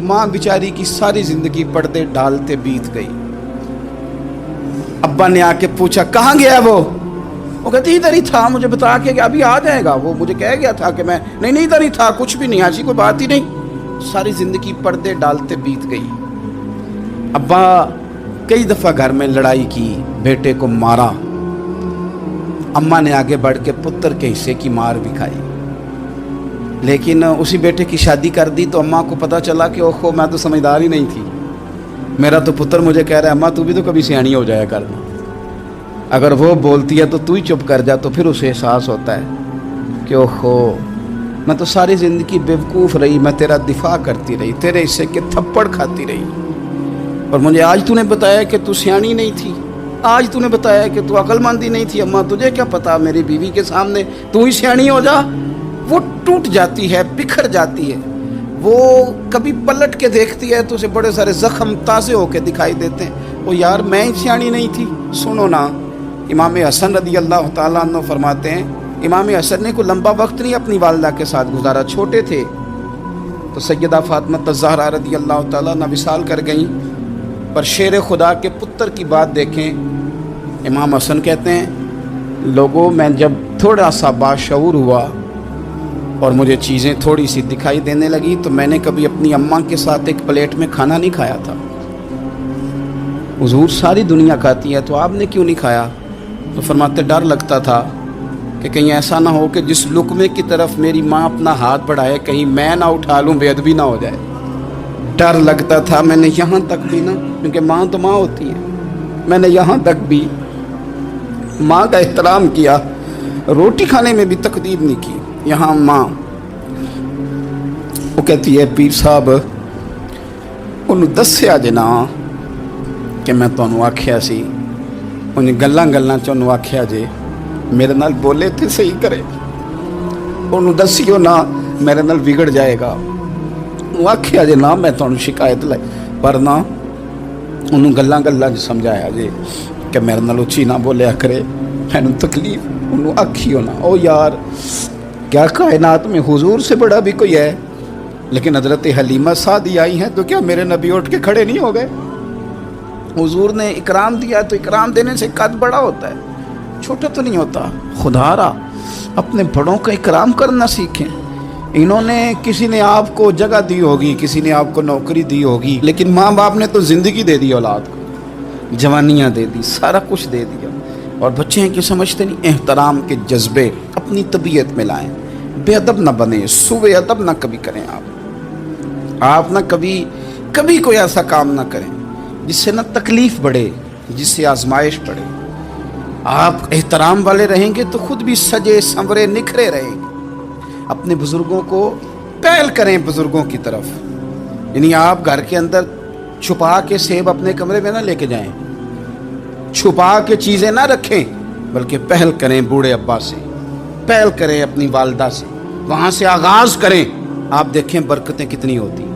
माँ बेचारी की सारी जिंदगी पर्दे डालते बीत गई। अब्बा ने आके पूछा कहाँ गया वो कहती इधर ही था, मुझे बता के अभी आ जाएगा, वो मुझे कह गया था कि मैं नहीं इधर ही था, कुछ भी नहीं, ऐसी कोई बात ही नहीं। सारी जिंदगी पर्दे डालते बीत गई। अब्बा कई दफा घर में लड़ाई की, बेटे को मारा, अम्मा ने आगे बढ़ के पुत्र के हिस्से की मार भी खाई, लेकिन उसी बेटे की शादी कर दी तो अम्मा को पता चला कि ओहो मैं तो समझदार ही नहीं थी, मेरा तो पुत्र मुझे कह रहा है अम्मा तू भी तो कभी सियानी हो जाया करना, अगर वो बोलती है तो तू ही चुप कर जा, तो फिर उसे एहसास होता है कि ओहो मैं तो सारी ज़िंदगी बेवकूफ़ रही, मैं तेरा दिफा करती रही, तेरे हिस्से के थप्पड़ खाती रही, और मुझे आज तूने बताया कि तू सियानी नहीं थी, आज तूने बताया कि तू अक्लमंद ही नहीं थी, अम्मा तुझे क्या पता, मेरी बीवी के सामने तू ही सियानी हो जा। वो टूट जाती है, बिखर जाती है, वो कभी पलट के देखती है तो उसे बड़े सारे ज़ख्म ताज़े होके दिखाई देते हैं, वो यार मैं ही सियानी नहीं थी। सुनो ना, इमाम हसन रदी अल्लाह ताला अन्हु फरमाते हैं, इमाम हसन ने कोई लंबा वक्त नहीं अपनी वालिदा के साथ गुजारा, छोटे थे तो सैयदा फातिमा ज़हरा रदी अल्लाह ताला अन्हा विसाल कर गईं। पर शेर खुदा के पुत्र की बात देखें, इमाम हसन कहते हैं लोगों मैं जब थोड़ा सा बाशऊर हुआ और मुझे चीज़ें थोड़ी सी दिखाई देने लगी तो मैंने कभी अपनी अम्मा के साथ एक प्लेट में खाना नहीं खाया था। हुजूर सारी दुनिया खाती है तो आपने क्यों नहीं खाया? तो फरमाते डर लगता था कि कहीं ऐसा ना हो कि जिस लुकमे की तरफ मेरी माँ अपना हाथ बढ़ाए कहीं मैं ना उठा लूँ, बेअदबी ना हो जाए। डर लगता था। मैंने यहाँ तक भी ना, क्योंकि माँ तो माँ होती है, मैंने यहाँ तक भी माँ का एहतराम किया, रोटी खाने में भी तकदीर नहीं की। यहाँ माँ वो कहती है पीर साहब उन्होंने दस्या जे ना कि मैं तुहानू आख्या सी, उन्हें गल्लां गल्लां च उन्होंने आख्या जे मेरे नाल बोले थे सही करे, उन्होंने दसियो ना मेरे नाल बिगड़ जाएगा, उन्होंने आख्या जे ना मैं तुहानू शिकायत लाई, पर ना उन्होंने गल्लां गल्लां च समझाया जे कि मेरे नाल उच्ची ना बोलिया करे, मैनू तकलीफ, उन्होंने आखियो ना। ओ यार क्या कायनात में हुजूर से बड़ा भी कोई है? लेकिन हजरत हलीमा सादी आई हैं तो क्या मेरे नबी उठ के खड़े नहीं हो गए? हुजूर ने इकराम दिया तो इकराम देने से कद बड़ा होता है, छोटा तो नहीं होता। खुदारा अपने बड़ों का इकराम करना सीखें। इन्होंने किसी ने आपको जगह दी होगी, किसी ने आपको नौकरी दी होगी, लेकिन माँ बाप ने तो ज़िंदगी दे दी औलाद को, जवानियाँ दे दी, सारा कुछ दे दिया, और बच्चे हैं कि समझते नहीं। एहतराम के जज्बे अपनी तबीयत में लाएं, बेअदब ना बने, सुबह अदब ना कभी करें। आप ना कभी कोई ऐसा काम ना करें जिससे ना तकलीफ़ बढ़े, जिससे आजमाइश बढ़े। आप एहतराम वाले रहेंगे तो खुद भी सजे संवरे निखरे रहेंगे। अपने बुज़ुर्गों को पहल करें बुज़ुर्गों की तरफ, यानी आप घर के अंदर छुपा के सेब अपने कमरे में ना लेके जाएं, छुपा के चीज़ें ना रखें, बल्कि पहल करें बूढ़े अब्बा से, पहल करें अपनी वालदा से, वहाँ से आगाज़ करें। आप देखें बरकतें कितनी होती हैं।